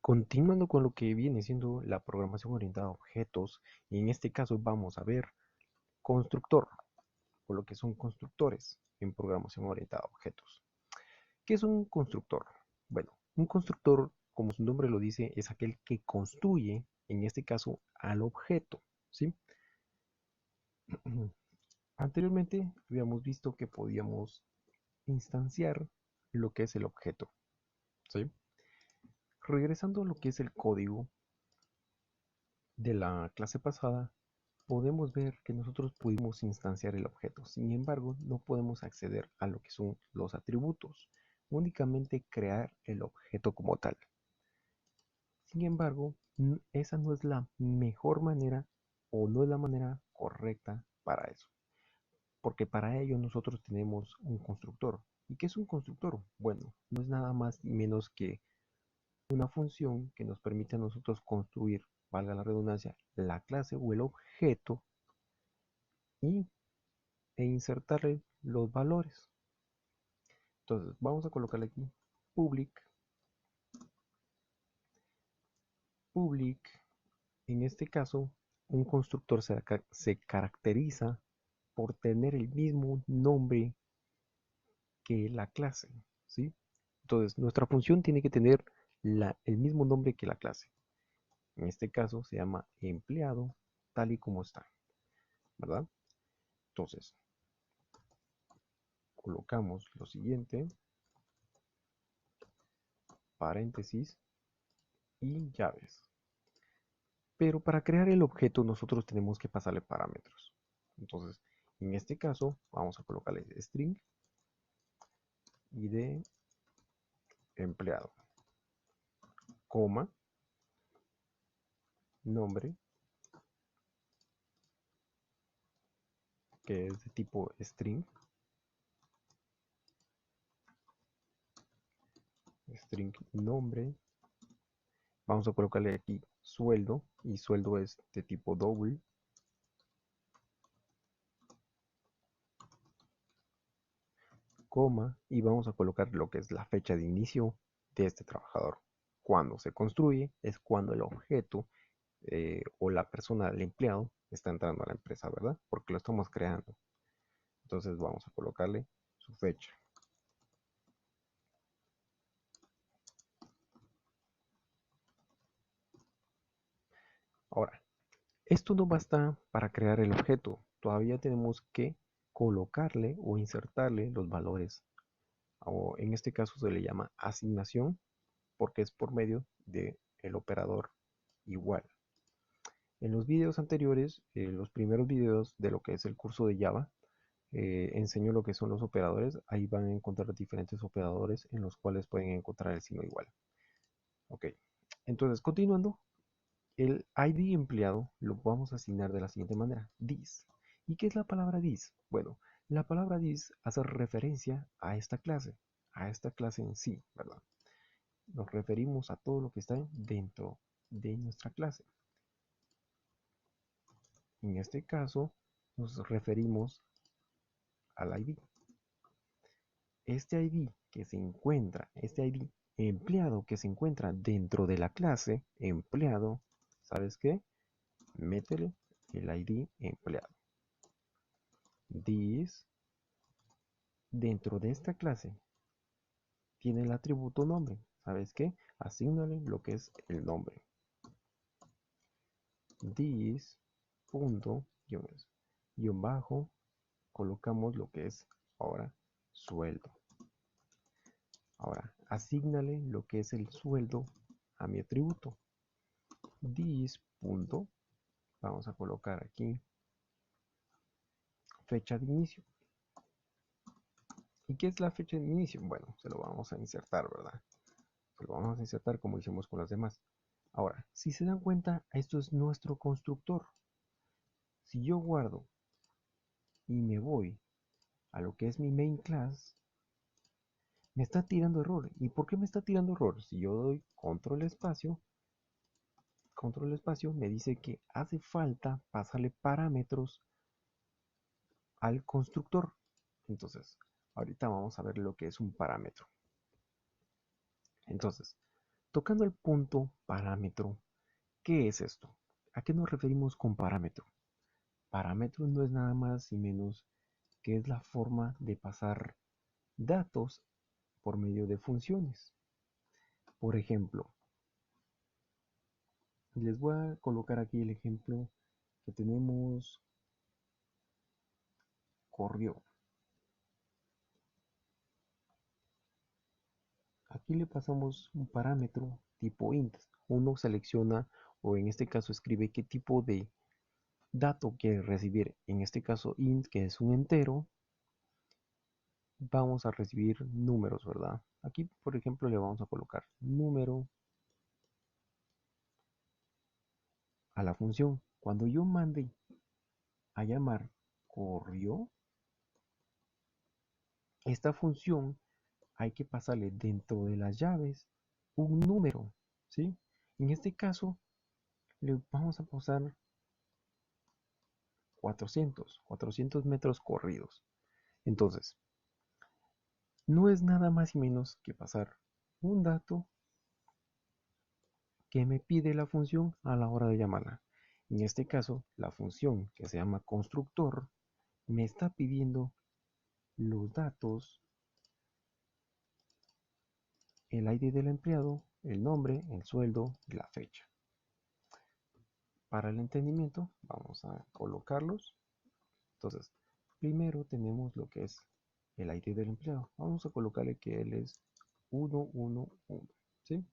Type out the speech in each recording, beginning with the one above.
Continuando con lo que viene siendo la programación orientada a objetos, y en este caso vamos a ver constructor, o lo que son constructores en programación orientada a objetos. ¿Qué es un constructor? Bueno, un constructor, como su nombre lo dice, es aquel que construye, en este caso, al objeto, ¿sí? Anteriormente habíamos visto que podíamos instanciar lo que es el objeto, ¿sí? Regresando a lo que es el código de la clase pasada, podemos ver que nosotros pudimos instanciar el objeto. Sin embargo, no podemos acceder a lo que son los atributos, únicamente crear el objeto como tal. Sin embargo, esa no es la mejor manera o no es la manera correcta para eso, porque para ello nosotros tenemos un constructor. ¿Y qué es un constructor? Bueno, no es nada más ni menos que una función que nos permite a nosotros construir, valga la redundancia, la clase o el objeto y insertarle los valores. Entonces vamos a colocarle aquí public. Public, en este caso, un constructor se caracteriza por tener el mismo nombre que la clase, ¿sí? Entonces nuestra función tiene que tener el mismo nombre que la clase. En este caso se llama empleado, tal y como está, ¿verdad? Entonces colocamos lo siguiente, paréntesis y llaves. Pero para crear el objeto nosotros tenemos que pasarle parámetros. Entonces, en este caso, vamos a colocarle string id empleado, coma, nombre, que es de tipo string, string nombre. Vamos a colocarle aquí sueldo, y sueldo es de tipo double, coma, y vamos a colocar lo que es la fecha de inicio de este trabajador. Cuando se construye es cuando el objeto o la persona, el empleado, está entrando a la empresa, ¿verdad? Porque lo estamos creando. Entonces vamos a colocarle su fecha. Ahora, esto no basta para crear el objeto. Todavía tenemos que colocarle o insertarle los valores. O en este caso se le llama asignación porque es por medio del operador igual. En los videos anteriores, los primeros videos de lo que es el curso de Java, enseño lo que son los operadores. Ahí van a encontrar diferentes operadores en los cuales pueden encontrar el signo igual. Ok, entonces continuando, el ID empleado lo vamos a asignar de la siguiente manera, this. ¿Y qué es la palabra this? Bueno, la palabra this hace referencia a esta clase en sí, ¿verdad? Nos referimos a todo lo que está dentro de nuestra clase. En este caso, nos referimos al ID. Este ID que se encuentra, este ID empleado que se encuentra dentro de la clase empleado, ¿sabes qué? Métele el ID empleado. This, dentro de esta clase, tiene el atributo nombre. ¿Sabes qué? Asígnale lo que es el nombre. This, punto, guión bajo, colocamos lo que es ahora sueldo. Ahora, asígnale lo que es el sueldo a mi atributo. This, punto, vamos a colocar aquí fecha de inicio. ¿Y qué es la fecha de inicio? Bueno, se lo vamos a insertar, ¿verdad? Se lo vamos a insertar como hicimos con las demás. Ahora, si se dan cuenta, esto es nuestro constructor. Si yo guardo y me voy a lo que es mi main class, me está tirando error. ¿Y por qué me está tirando error? Si yo doy control espacio, me dice que hace falta pasarle parámetros al constructor. Entonces, ahorita vamos a ver lo que es un parámetro. Entonces, Tocando el punto parámetro, ¿qué es esto? ¿A qué nos referimos con parámetro? Parámetro no es nada más y menos que es la forma de pasar datos por medio de funciones. Por ejemplo, les voy a colocar aquí el ejemplo que tenemos corrió. Aquí le pasamos un parámetro tipo int. Uno selecciona o en este caso escribe qué tipo de dato quiere recibir. En este caso int, que es un entero, vamos a recibir números, ¿verdad? Aquí, por ejemplo, le vamos a colocar número a la función. Cuando yo mande a llamar corrió, esta función hay que pasarle dentro de las llaves un número, ¿sí? En este caso, le vamos a pasar 400 metros corridos. Entonces, no es nada más y menos que pasar un dato que me pide la función a la hora de llamarla. En este caso, la función que se llama constructor me está pidiendo los datos, el ID del empleado, el nombre, el sueldo y la fecha. Para el entendimiento, vamos a colocarlos. Entonces, primero tenemos lo que es el ID del empleado. Vamos a colocarle que él es 111, ¿sí?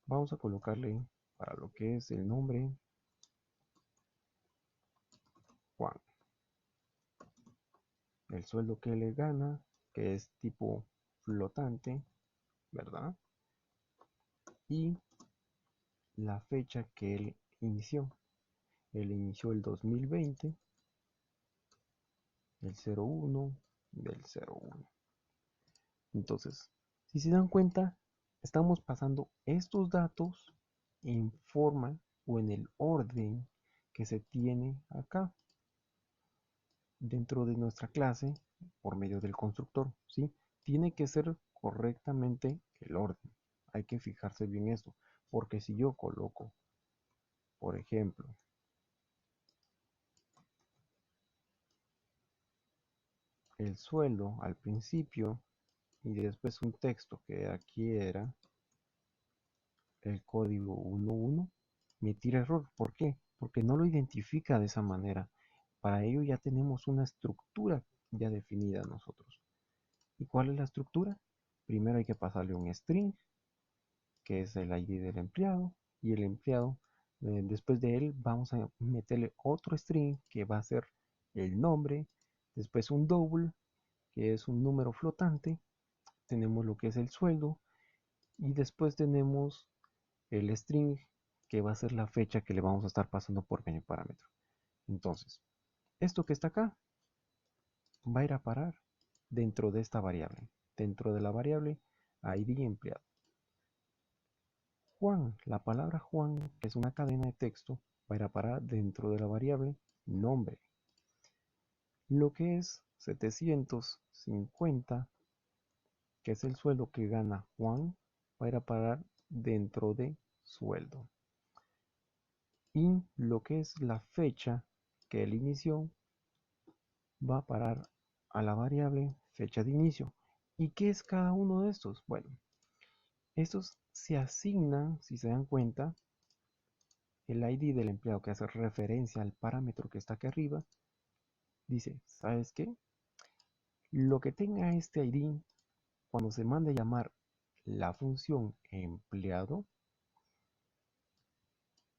Vamos a colocarle para lo que es el nombre Juan. El sueldo que le gana, que es tipo flotante, ¿verdad? Y la fecha que él inició. Él inició el 2020, el 01 del 01. Entonces, si se dan cuenta, estamos pasando estos datos en forma o en el orden que se tiene acá dentro de nuestra clase por medio del constructor, ¿sí? Tiene que ser correctamente el orden. Hay que fijarse bien esto, porque si yo coloco, por ejemplo, el sueldo al principio y después un texto que aquí era el código 11, me tira error. ¿Por qué? Porque no lo identifica de esa manera. Para ello ya tenemos una estructura ya definida nosotros. ¿Y cuál es la estructura? Primero hay que pasarle un string, que es el ID del empleado, y el empleado, después de él, vamos a meterle otro string que va a ser el nombre, después un double, que es un número flotante, tenemos lo que es el sueldo, y después tenemos el string que va a ser la fecha que le vamos a estar pasando por medio parámetro. Entonces, esto que está acá va a ir a parar dentro de esta variable, dentro de la variable ID empleado. Juan, la palabra Juan, que es una cadena de texto, va a ir a parar dentro de la variable nombre. Lo que es 750, que es el sueldo que gana Juan, va a ir a parar dentro de sueldo. Y lo que es la fecha que él inició va a parar a la variable fecha de inicio. ¿Y qué es cada uno de estos? Bueno, estos se asignan, si se dan cuenta, el ID del empleado que hace referencia al parámetro que está aquí arriba, dice, ¿sabes qué? Lo que tenga este ID, cuando se mande a llamar la función empleado,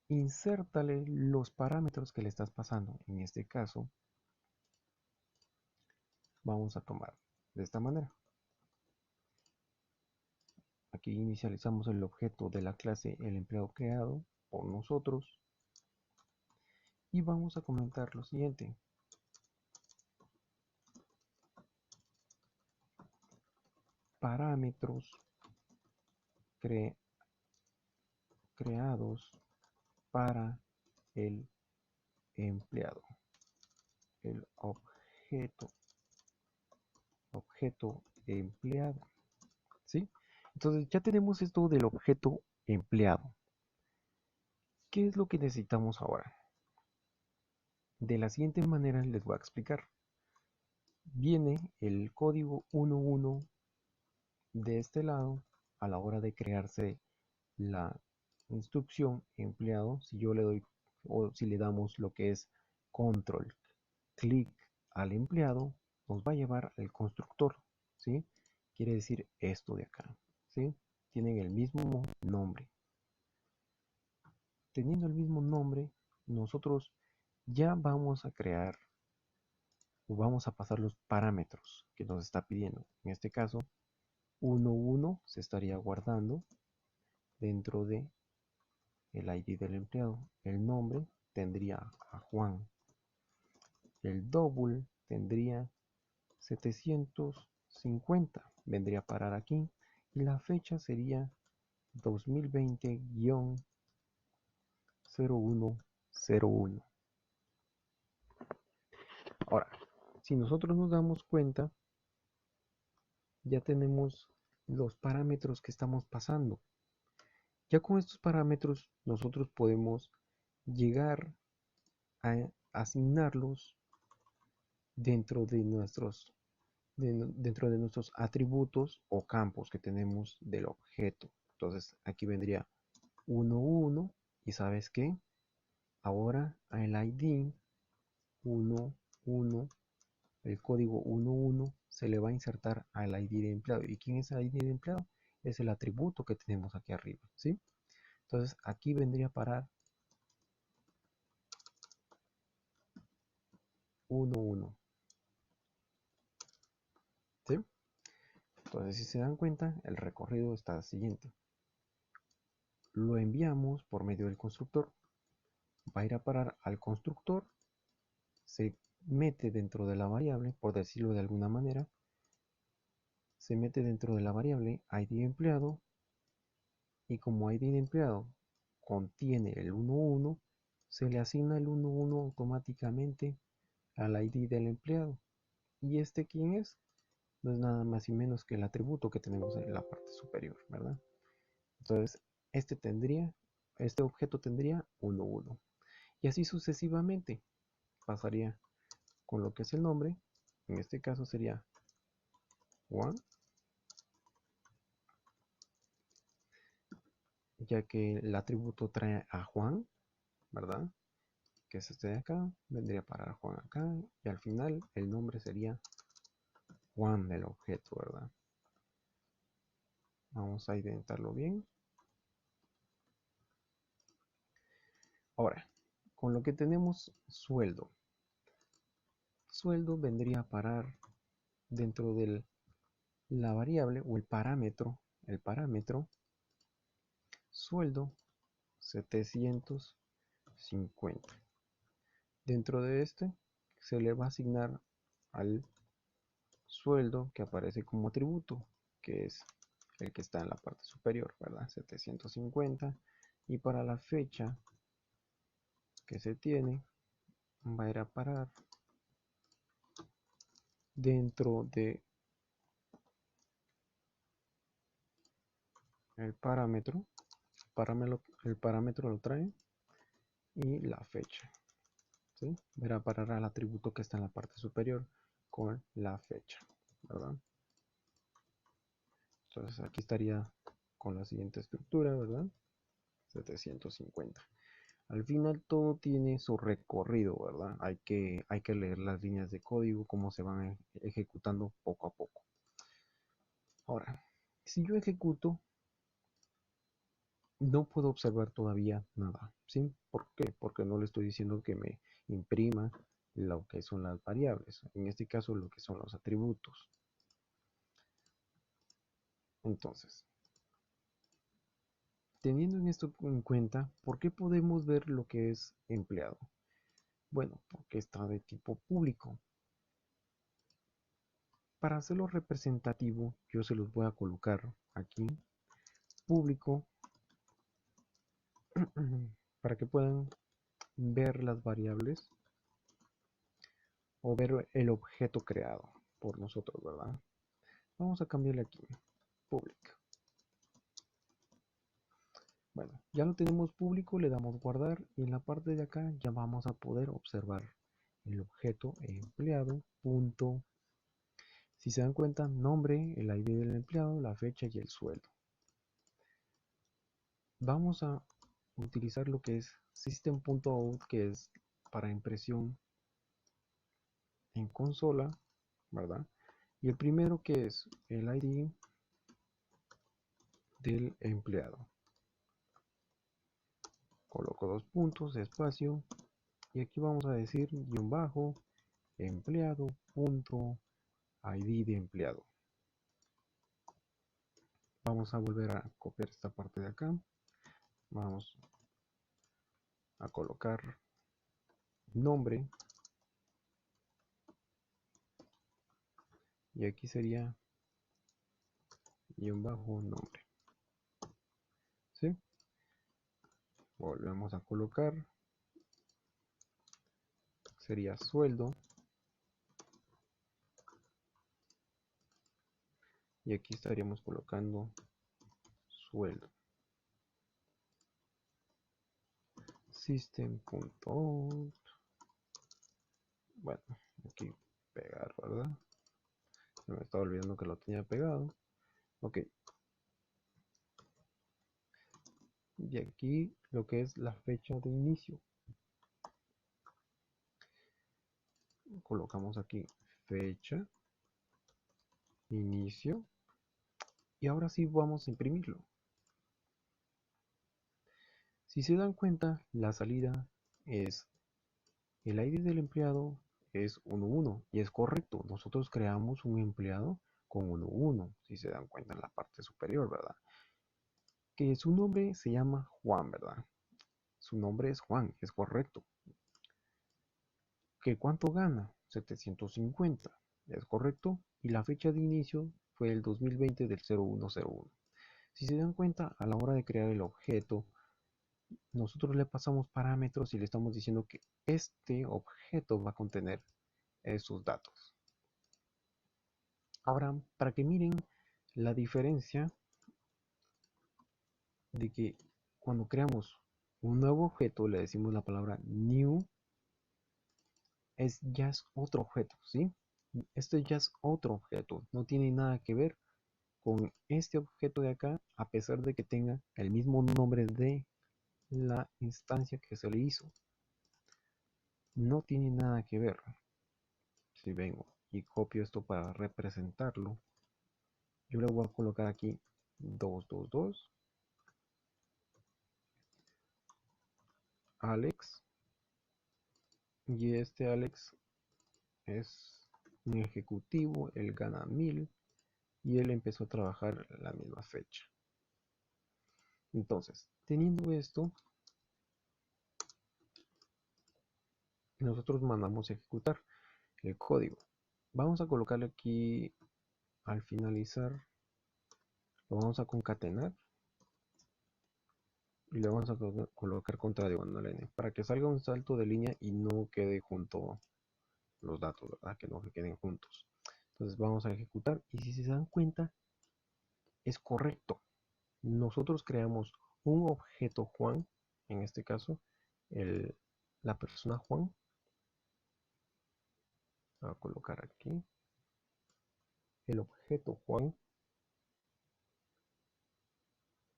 insértale los parámetros que le estás pasando. En este caso, vamos a tomar de esta manera. Aquí inicializamos el objeto de la clase el empleado creado por nosotros y vamos a comentar lo siguiente. Parámetros creados para el empleado. El objeto empleado. ¿Sí? Entonces ya tenemos esto del objeto empleado. ¿Qué es lo que necesitamos ahora? De la siguiente manera les voy a explicar. Viene el código 11 de este lado a la hora de crearse la instrucción empleado. Si yo le doy o si le damos lo que es control clic al empleado, nos va a llevar al constructor, ¿sí? Quiere decir esto de acá, ¿sí? Tienen el mismo nombre. Teniendo el mismo nombre, nosotros ya vamos a crear o vamos a pasar los parámetros que nos está pidiendo. En este caso, 11 se estaría guardando dentro de el ID del empleado. El nombre tendría a Juan. El double tendría 750. Vendría a parar aquí. Y la fecha sería 2020-0101. Ahora, si nosotros nos damos cuenta, ya tenemos los parámetros que estamos pasando. Ya con estos parámetros nosotros podemos llegar a asignarlos dentro de nuestros atributos o campos que tenemos del objeto. Entonces aquí vendría 11 y ¿sabes qué? Ahora el ID 11, el código 11 se le va a insertar al ID de empleado. ¿Y quién es el ID de empleado? Es el atributo que tenemos aquí arriba, ¿sí? Entonces aquí vendría a parar 11, ¿sí? Entonces si se dan cuenta, el recorrido está siguiente. Lo enviamos por medio del constructor. Va a ir a parar al constructor, se mete dentro de la variable, por decirlo de alguna manera, se mete dentro de la variable ID empleado y como ID de empleado contiene el 11, se le asigna el 11 automáticamente al ID del empleado. ¿Y este quién es? No es nada más y menos que el atributo que tenemos en la parte superior, ¿verdad? Entonces, este objeto tendría 11. Y así sucesivamente pasaría con lo que es el nombre. En este caso sería Juan, ya que el atributo trae a Juan, ¿verdad? Que es este de acá, vendría para Juan acá, y al final el nombre sería Juan del objeto, ¿verdad? Vamos a intentarlo bien. Ahora, con lo que tenemos sueldo. Sueldo vendría a parar dentro de la variable o el parámetro sueldo 750. Dentro de este se le va a asignar al sueldo que aparece como atributo, que es el que está en la parte superior, ¿verdad? 750. Y para la fecha que se tiene, va a ir a parar dentro de el parámetro. El parámetro lo trae y la fecha, ¿sí? Va a ir a parar al atributo que está en la parte superior con la fecha, ¿verdad? Entonces aquí estaría con la siguiente estructura, ¿verdad? 750. Al final todo tiene su recorrido, ¿verdad? Hay que leer las líneas de código, cómo se van ejecutando poco a poco. Ahora, si yo ejecuto, no puedo observar todavía nada, ¿sí? ¿Por qué? Porque no le estoy diciendo que me imprima lo que son las variables, en este caso lo que son los atributos. Entonces, teniendo en esto en cuenta, ¿por qué podemos ver lo que es empleado? Bueno, porque está de tipo público. Para hacerlo representativo, yo se los voy a colocar aquí, público, para que puedan ver las variables o ver el objeto creado por nosotros, ¿verdad? Vamos a cambiarle aquí, público. Bueno, ya lo tenemos público, le damos guardar y en la parte de acá ya vamos a poder observar el objeto empleado punto. Si se dan cuenta, nombre, el ID del empleado, la fecha y el sueldo. Vamos a utilizar lo que es system.out, que es para impresión en consola, ¿verdad? Y el primero que es el ID del empleado. Coloco dos puntos, espacio, y aquí vamos a decir guión bajo empleado punto ID de empleado. Vamos a volver a copiar esta parte de acá. Vamos a colocar nombre y aquí sería guión bajo nombre. ¿Sí? Volvemos a colocar, sería sueldo, y aquí estaríamos colocando sueldo. System.out. Bueno, aquí pegar, ¿verdad? Se me estaba olvidando que lo tenía pegado. Ok. Y aquí lo que es la fecha de inicio. Colocamos aquí fecha, inicio. Y ahora sí vamos a imprimirlo. Si se dan cuenta, la salida es el ID del empleado es 11 y es correcto. Nosotros creamos un empleado con 11, si se dan cuenta en la parte superior, ¿verdad? Que su nombre se llama Juan, ¿verdad? Su nombre es Juan, es correcto. ¿Que cuánto gana? 750, es correcto. Y la fecha de inicio fue el 2020 del 0101. Si se dan cuenta, a la hora de crear el objeto, nosotros le pasamos parámetros y le estamos diciendo que este objeto va a contener esos datos. Ahora, para que miren la diferencia de que cuando creamos un nuevo objeto, le decimos la palabra new, ya es otro objeto, ¿sí? Esto ya es otro objeto, no tiene nada que ver con este objeto de acá, a pesar de que tenga el mismo nombre de la instancia que se le hizo. No tiene nada que ver. Si vengo y copio esto para representarlo, yo le voy a colocar aquí 222 Alex, y este Alex es un ejecutivo, él gana 1000 y él empezó a trabajar la misma fecha. Entonces, teniendo esto, nosotros mandamos a ejecutar el código. Vamos a colocarle aquí al finalizar, lo vamos a concatenar y le vamos a colocar contra diagonal n para que salga un salto de línea y no quede junto los datos, ¿verdad? Que no se queden juntos. Entonces vamos a ejecutar y si se dan cuenta, es correcto. Nosotros creamos un objeto Juan, en este caso, la persona Juan. Voy a colocar aquí el objeto Juan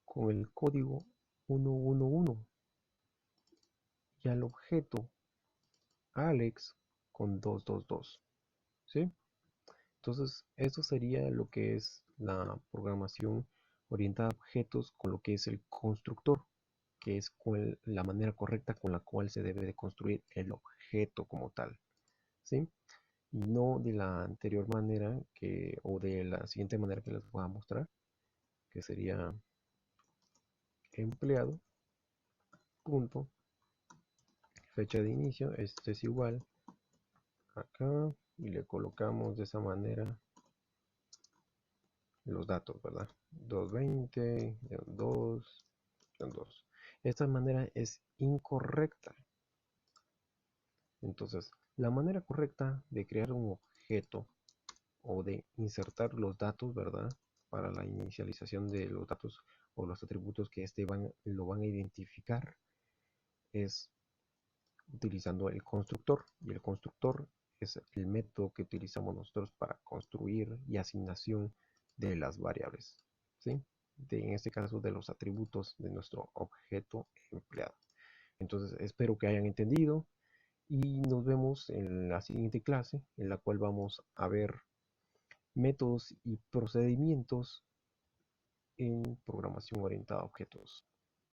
con el código 111 y al objeto Alex con 222, ¿sí? Entonces, esto sería lo que es la programación orientada a objetos con lo que es el constructor, que es la manera correcta con la cual se debe de construir el objeto como tal, ¿sí? Y no de la anterior manera o de la siguiente manera que les voy a mostrar, que sería empleado, punto, fecha de inicio, este es igual acá, y le colocamos de esa manera los datos, ¿verdad? 220, 2, 2. Esta manera es incorrecta. Entonces, la manera correcta de crear un objeto o de insertar los datos, ¿verdad? Para la inicialización de los datos o los atributos que lo van a identificar es utilizando el constructor, y el constructor es el método que utilizamos nosotros para construir y asignación de las variables, ¿sí? En este caso de los atributos de nuestro objeto empleado. Entonces espero que hayan entendido y nos vemos en la siguiente clase, en la cual vamos a ver métodos y procedimientos en programación orientada a objetos.